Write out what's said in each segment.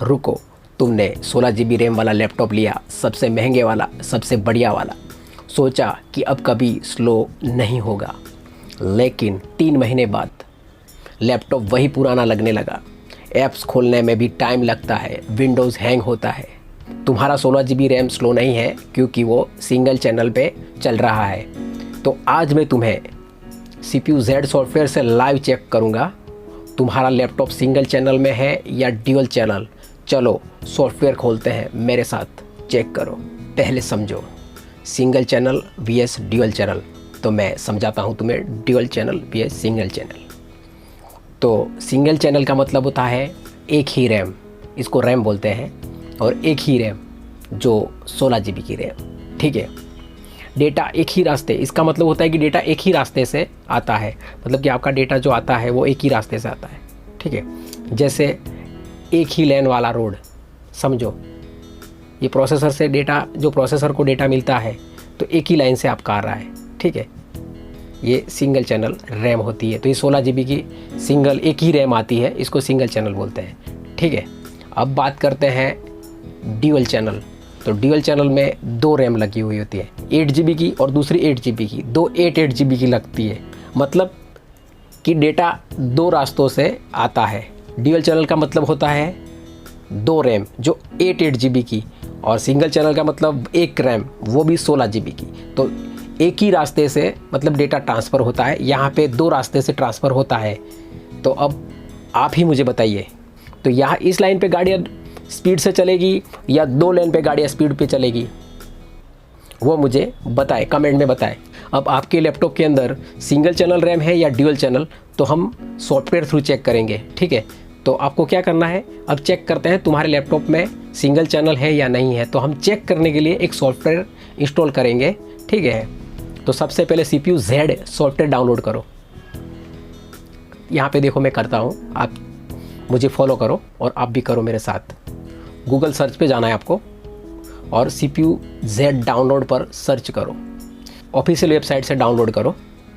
रुको, तुमने 16 GB RAM वाला लैपटॉप लिया, सबसे महंगे वाला, सबसे बढ़िया वाला, सोचा कि अब कभी स्लो नहीं होगा। लेकिन 3 महीने बाद लैपटॉप वही पुराना लगने लगा। ऐप्स खोलने में भी टाइम लगता है, विंडोज़ हैंग होता है। तुम्हारा 16 GB रैम स्लो नहीं है क्योंकि वो सिंगल चैनल पे चल रहा है। तो आज मैं तुम्हें CPU Z सॉफ्टवेयर से लाइव चेक करूँगा तुम्हारा लैपटॉप सिंगल चैनल में है या ड्यूअल चैनल। चलो सॉफ्टवेयर खोलते हैं, मेरे साथ चेक करो। पहले समझो single channel vs dual channel. तो मैं समझाता हूँ तुम्हें dual channel vs single channel. तो सिंगल चैनल का मतलब होता है एक ही रैम, इसको रैम बोलते हैं, और एक ही रैम जो 16 GB की रैम, ठीक है। डेटा एक ही रास्ते, इसका मतलब होता है कि डेटा एक ही रास्ते से आता है, मतलब कि आपका डेटा जो आता है वो एक ही रास्ते से आता है, ठीक है। जैसे एक ही लेन वाला रोड, समझो ये प्रोसेसर से डेटा, जो प्रोसेसर को डेटा मिलता है तो एक ही लाइन से आपका आ रहा है, ठीक है। ये सिंगल चैनल रैम होती है। तो ये 16 GB की सिंगल एक ही रैम आती है, इसको सिंगल चैनल बोलते हैं, ठीक है। अब बात करते हैं ड्यूअल चैनल। तो ड्यूअल चैनल में 2 रैम लगी हुई होती है, 8 GB की और दूसरी 8 GB की, दो 8 GB की लगती है। मतलब कि डेटा 2 रास्तों से आता है। ड्यूअल चैनल का मतलब होता है 2 रैम जो 8 GB की, और सिंगल चैनल का मतलब एक रैम वो भी 16 GB की। तो एक ही रास्ते से मतलब डेटा ट्रांसफ़र होता है, यहाँ पे 2 रास्ते से ट्रांसफ़र होता है। तो अब आप ही मुझे बताइए, तो यहाँ इस लाइन पे गाड़ियाँ स्पीड से चलेगी या 2 लेन पे गाड़ियाँ स्पीड पे चलेगी, वो मुझे बताएं, कमेंट में बताएं। अब आपके लैपटॉप के अंदर सिंगल चैनल रैम है या ड्यूअल चैनल, तो हम सॉफ्टवेयर थ्रू चेक करेंगे, ठीक है। तो आपको क्या करना है, अब चेक करते हैं तुम्हारे लैपटॉप में सिंगल चैनल है या नहीं है। तो हम चेक करने के लिए एक सॉफ्टवेयर इंस्टॉल करेंगे, ठीक है। तो सबसे पहले CPU Z सॉफ्टवेयर डाउनलोड करो। यहाँ पे देखो मैं करता हूँ, आप मुझे फॉलो करो और आप भी करो मेरे साथ। गूगल सर्च पे जाना है आपको और CPU Z डाउनलोड पर सर्च करो। ऑफिशियल वेबसाइट से डाउनलोड करो,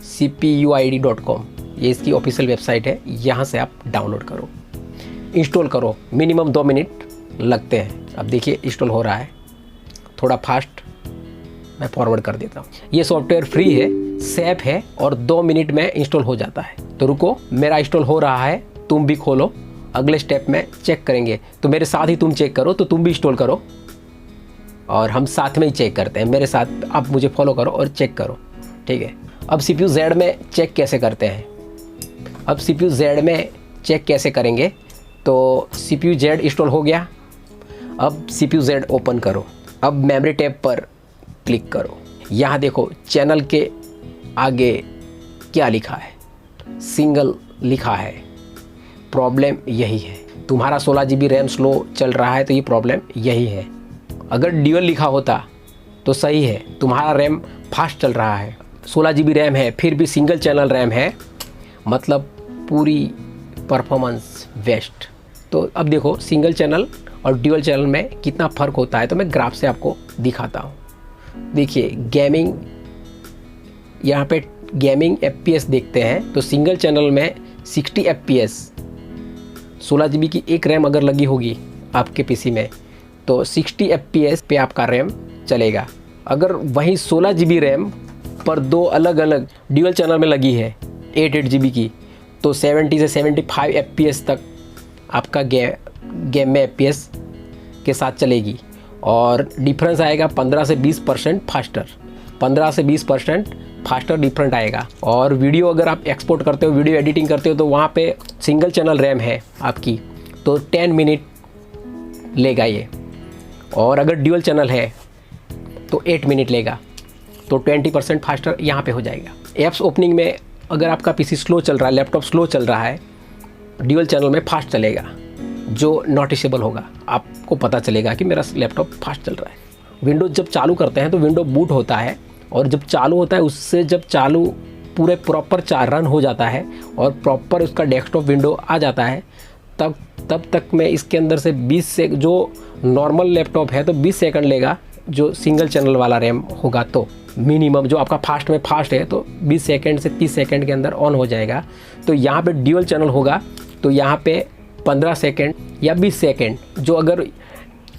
cpuid.com, ये इसकी ऑफिशियल वेबसाइट है, यहाँ से आप डाउनलोड करो, इंस्टॉल करो। मिनिमम 2 मिनट लगते हैं। अब देखिए इंस्टॉल हो रहा है, थोड़ा फास्ट मैं फॉरवर्ड कर देता हूँ। ये सॉफ्टवेयर फ्री है, सेफ है और 2 मिनट में इंस्टॉल हो जाता है। तो रुको, मेरा इंस्टॉल हो रहा है, तुम भी खोलो, अगले स्टेप में चेक करेंगे। तो मेरे साथ ही तुम चेक करो, तो तुम भी इंस्टॉल करो और हम साथ में ही चेक करते हैं। मेरे साथ आप मुझे फॉलो करो और चेक करो, ठीक है। अब CPU Z में चेक कैसे करते हैं, अब CPU Z में चेक कैसे करेंगे। तो CPU Z इंस्टॉल हो गया। अब CPU Z ओपन करो। अब मेमोरी टैब पर क्लिक करो। यहाँ देखो चैनल के आगे क्या लिखा है, सिंगल लिखा है। प्रॉब्लम यही है, तुम्हारा 16 GB रैम स्लो चल रहा है, तो ये प्रॉब्लम यही है। अगर ड्यूअल लिखा होता तो सही है, तुम्हारा रैम फास्ट चल रहा है। 16 GB रैम है फिर भी सिंगल चैनल रैम है, मतलब पूरी परफॉर्मेंस वेस्ट। तो अब देखो सिंगल चैनल और ड्यूअल चैनल में कितना फ़र्क होता है, तो मैं ग्राफ से आपको दिखाता हूँ। देखिए गेमिंग, यहाँ पे गेमिंग FPS देखते हैं तो सिंगल चैनल में 60 FPS, 16 GB की एक रैम अगर लगी होगी आपके PC में तो 60 FPS पे आपका रैम चलेगा। अगर वहीं 16 GB रैम पर 2 अलग अलग ड्यूअल चैनल में लगी है 8 GB की, तो 70 से 75 FPS तक आपका गेम में FPS के साथ चलेगी। और डिफरेंस आएगा 15 से 20% फास्टर, 15 से 20% फास्टर डिफरेंट आएगा। और वीडियो अगर आप एक्सपोर्ट करते हो, वीडियो एडिटिंग करते हो, तो वहाँ पे सिंगल चैनल रैम है आपकी तो 10 मिनट लेगा ये, और अगर ड्यूअल चैनल है तो 8 मिनट लेगा, तो 20% फास्टर यहाँ पे हो जाएगा। ऐप्स ओपनिंग में अगर आपका PC स्लो चल रहा है, लैपटॉप स्लो चल रहा है, ड्यूअल चैनल में फास्ट चलेगा, जो नोटिसेबल होगा, आपको पता चलेगा कि मेरा लैपटॉप फास्ट चल रहा है। विंडोज़ जब चालू करते हैं तो विंडो बूट होता है, और जब चालू होता है उससे जब चालू पूरे प्रॉपर रन हो जाता है और प्रॉपर उसका डेस्कटॉप विंडो आ जाता है, तब तक मैं इसके अंदर से 20 से, जो नॉर्मल लैपटॉप है तो 20 सेकंड लेगा, जो सिंगल चैनल वाला रैम होगा तो मिनिमम, जो आपका फास्ट में फास्ट है तो 20 सेकंड से 30 सेकंड के अंदर ऑन हो जाएगा। तो यहाँ पे ड्यूअल चैनल होगा तो यहाँ पे 15 सेकंड या 20 सेकंड, जो अगर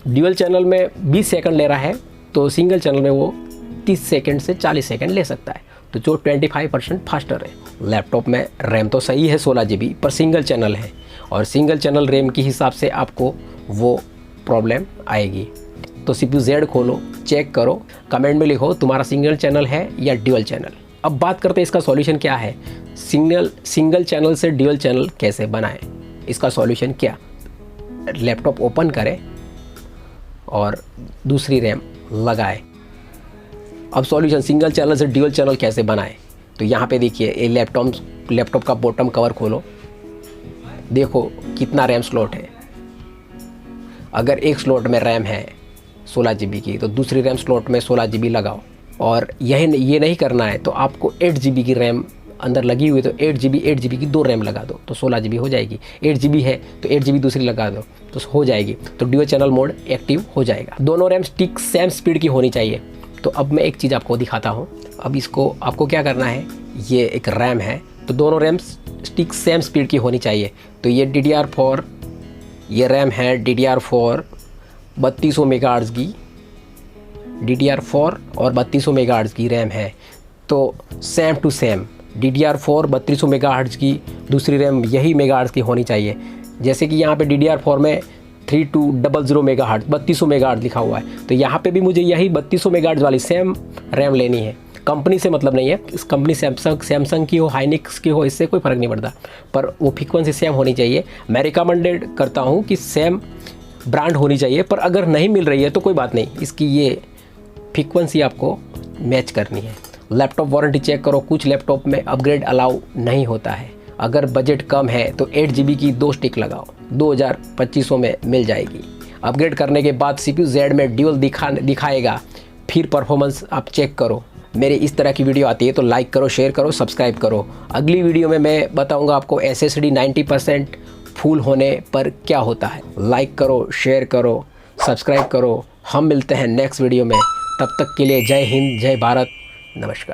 ड्यूअल चैनल में 20 सेकंड ले रहा है तो सिंगल चैनल में वो 30 सेकंड से 40 सेकंड ले सकता है, तो जो 25% फास्टर है। लैपटॉप में रैम तो सही है 16 GB, पर सिंगल चैनल है और सिंगल चैनल रैम के हिसाब से आपको वो प्रॉब्लम आएगी। तो CPU Z खोलो, चेक करो, कमेंट में लिखो तुम्हारा सिंगल चैनल है या ड्यूअल चैनल। अब बात करते हैं इसका सॉल्यूशन क्या है। सिंगल चैनल से ड्यूअल चैनल कैसे बनाएं, इसका सॉल्यूशन क्या। लैपटॉप ओपन करें और दूसरी रैम लगाए। अब सॉल्यूशन सिंगल चैनल से ड्यूअल चैनल कैसे बनाएं, तो यहाँ पे देखिए ये लैपटॉप का बॉटम कवर खोलो, देखो कितना रैम स्लॉट है। अगर एक स्लॉट में रैम है 16 GB की तो दूसरी रैम स्लॉट में 16 GB लगाओ। और ये नहीं करना है तो आपको 8 GB की रैम अंदर लगी हुई, तो 8 GB की 2 रैम लगा दो तो 16 GB हो जाएगी। 8 GB है तो 8 GB दूसरी लगा दो तो हो जाएगी, तो ड्यूअल चैनल मोड एक्टिव हो जाएगा। दोनों रैम स्टिक सेम स्पीड की होनी चाहिए। तो अब मैं एक चीज़ आपको दिखाता हूँ। अब इसको आपको क्या करना है, ये एक रैम है तो दोनों रैम स्टिक सेम स्पीड की होनी चाहिए। तो ये DDR4, ये रैम है DDR4 3200 मेगाहर्ट्ज़ की, DDR4 और 3200 मेगाहर्ट्ज़ की रैम है। तो same to same DDR4 3200 megahertz की, दूसरी रैम यही मेगाहर्ट्ज़ की होनी चाहिए। जैसे कि यहाँ पे DDR4 में 3200 मेगाहर्ट्ज़ 3200 मेगाहर्ट्ज़ लिखा हुआ है, तो यहाँ पे भी मुझे यही 3200 मेगाहर्ट्ज़ वाली सेम रैम लेनी है। कंपनी से मतलब नहीं है, इस कंपनी सैमसंग की हो, हाइनिक्स की हो, इससे कोई फ़र्क नहीं पड़ता, पर वो फ्रीक्वेंसी सेम होनी चाहिए। मैं रिकमेंडेड करता हूँ कि सेम ब्रांड होनी चाहिए, पर अगर नहीं मिल रही है तो कोई बात नहीं, इसकी ये फ्रीक्वेंसी आपको मैच करनी है। लैपटॉप वारंटी चेक करो, कुछ लैपटॉप में अपग्रेड अलाउ नहीं होता है। अगर बजट कम है तो 8 GB की 2 स्टिक लगाओ, 2500 में मिल जाएगी। अपग्रेड करने के बाद CPU Z में ड्यूअल दिखाएगा, फिर परफॉर्मेंस आप चेक करो। मेरी इस तरह की वीडियो आती है तो लाइक करो, शेयर करो, सब्सक्राइब करो। अगली वीडियो में मैं बताऊंगा आपको SSD 90% फुल होने पर क्या होता है। लाइक करो, शेयर करो, सब्सक्राइब करो। हम मिलते हैं नेक्स्ट वीडियो में, तब तक के लिए जय हिंद, जय भारत, नमस्कार।